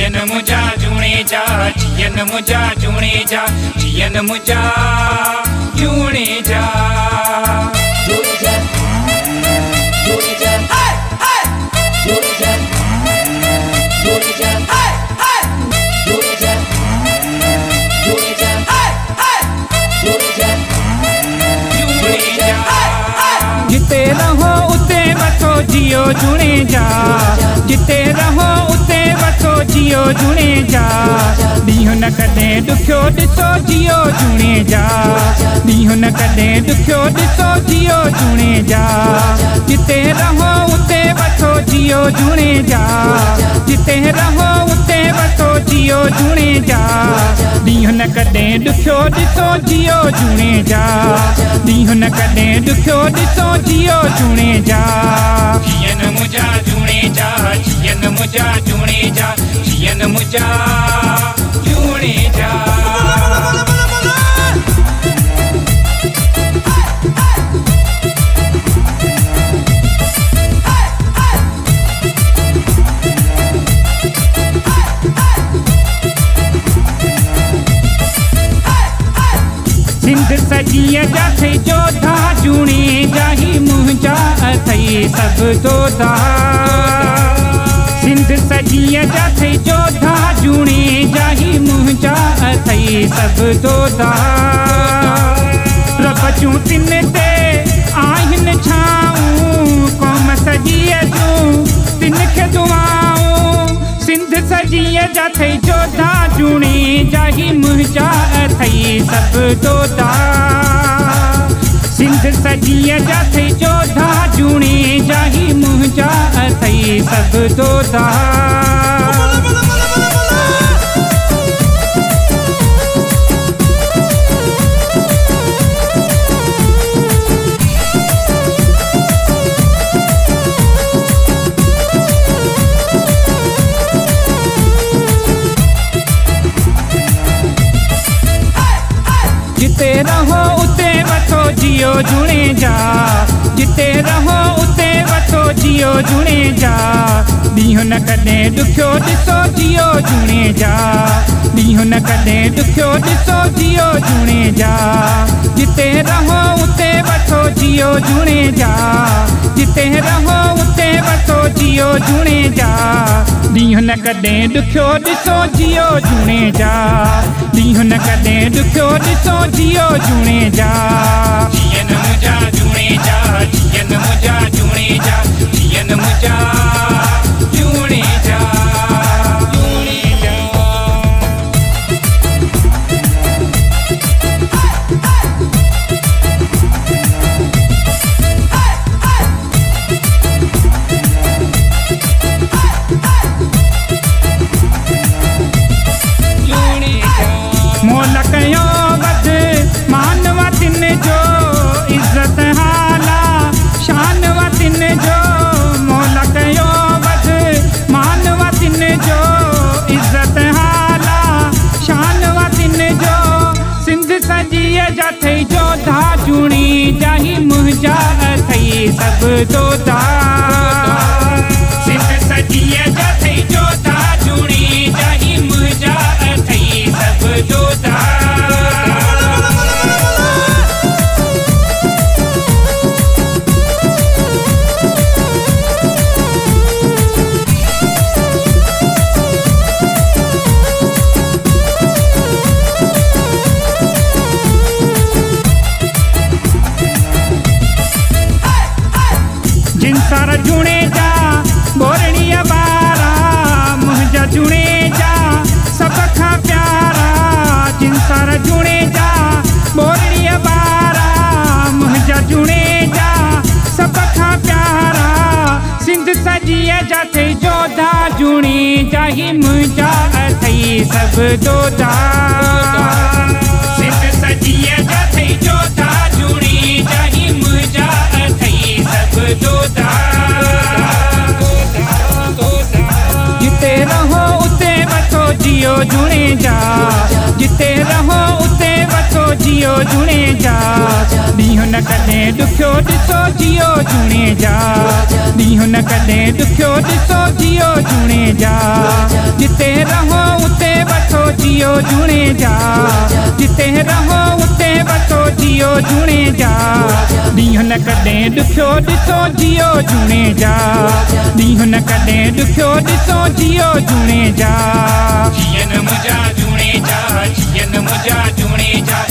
जियन मुझा जूणे जा, जियन मुझा जूणे जा, जियन मुझा जूणे जा। जिते रहो उते वठो जियो जुणे जा, जिते रहो उते वठो जियो जुणे जा। ॾींहुं न कॾहिं ॾुखियो ॾिसो जियो जुणे जा, ॾींहुं न कॾहिं ॾुखियो ॾिसो जियो जुणे जा। जिते रहो उते वठो जियो जुणे जा, जिते रहो उते वठो जियो जुणे जा। ॾींहुं न कॾहिं ॾुखियो ॾिसो जियो जुणे जा, ॾींहुं न कॾहिं ॾुखियो ॾिसो जियो जुणे जा। जियन मुझा जूणे जा, जियन मुझा जूणे जा, जियन मुझा जूणे जा। सिंध सजीअ जा थे जोधा जूणे जा ही मुंहिंजा अथई सभु दोधा। सिंध सजीअ जा थे जोधा जूणे जा ही मुंहिंजा अथई सभु दोधा। रब जूं तिन ते आहिनि छाऊं, क़ौम सजीअ जूं तिन खे दुआऊं। सिंध सजीअ जा थे जोधा जूणे जा ही मुंहिंजा अथई सभु दोधा। सिंध सजीअ जा थे जोधा जूणे जा ही मुंहिंजा अथई सभु दोधा। जिते रहो उते वठो जियो जुणे जा, जिते रहो उते वठो जियो जुणे जा। ॾींहुं न कॾहिं ॾुखियो ॾिसो जियो जुणे जा, ॾींहुं न कॾहिं ॾुखियो ॾिसो जियो जुणे जा। जिते रहो उते वठो जियो जुणे जा, जिते रहो उते वठो जियो जुणे जा। ॾींहुं न कॾहिं ॾुखियो ॾिसो जियो जुणे जा, ॾींहुं न कॾहिं ॾुखियो ॾिसो जियो जुणे जा। जियन मुझा जूणे जा, जियन मुझा जूणे जा, जियन मुझा जूणे जा, जूणे जा। मोल कयो वध मानव तिन जो, इज़त हाला शान तिन जो। मोल कयो वध मानव तिन जो, इज़त हाला शान तिन जो। सिंध सजीअ जा थे जोधा जूणे जा ही मुंहिंजा अथई सभु दोधा। सिंध सजीअ जा थे जोधा जूणे जा ही मुंहिंजा अथई सभु दोधा। जिन सार जूणे जा बोरणीअ बारा, मुंहिंजा जूणे जा सभ खां प्यारा। जिन सार जूणे जा बोरणीअ बारा, मुंहिंजा जूणे जा सभ खां प्यारा। सिंध सजीअ जा थे जोधा जूणे जा ही मुंहिंजा अथई सभु दोधा। सिंध सजीअ जा थे जोधा जूणे जा ही मुंहिंजा अथई सभु दोधा। जिते रहो उते वठो जियो जुणे जा, जिते रहो उते वठो जियो जुणे जा। ॾींहुं न कॾहिं ॾुखियो ॾिसो जियो जुणे जा, ॾींहुं न कॾहिं ॾुखियो ॾिसो जियो जुणे जा। जिते रहो जुड़े जा जिते रहो उते वठो जियो जुड़े जा ॾींहुं न कॾहिं ॾुखियो ॾिसो जियो जुड़े जा ॾींहुं न कॾहिं ॾुखियो ॾिसो जियो जुड़े जा जियन मुंहिंजा जुड़े जा जियन मुंहिंजा जुड़े जा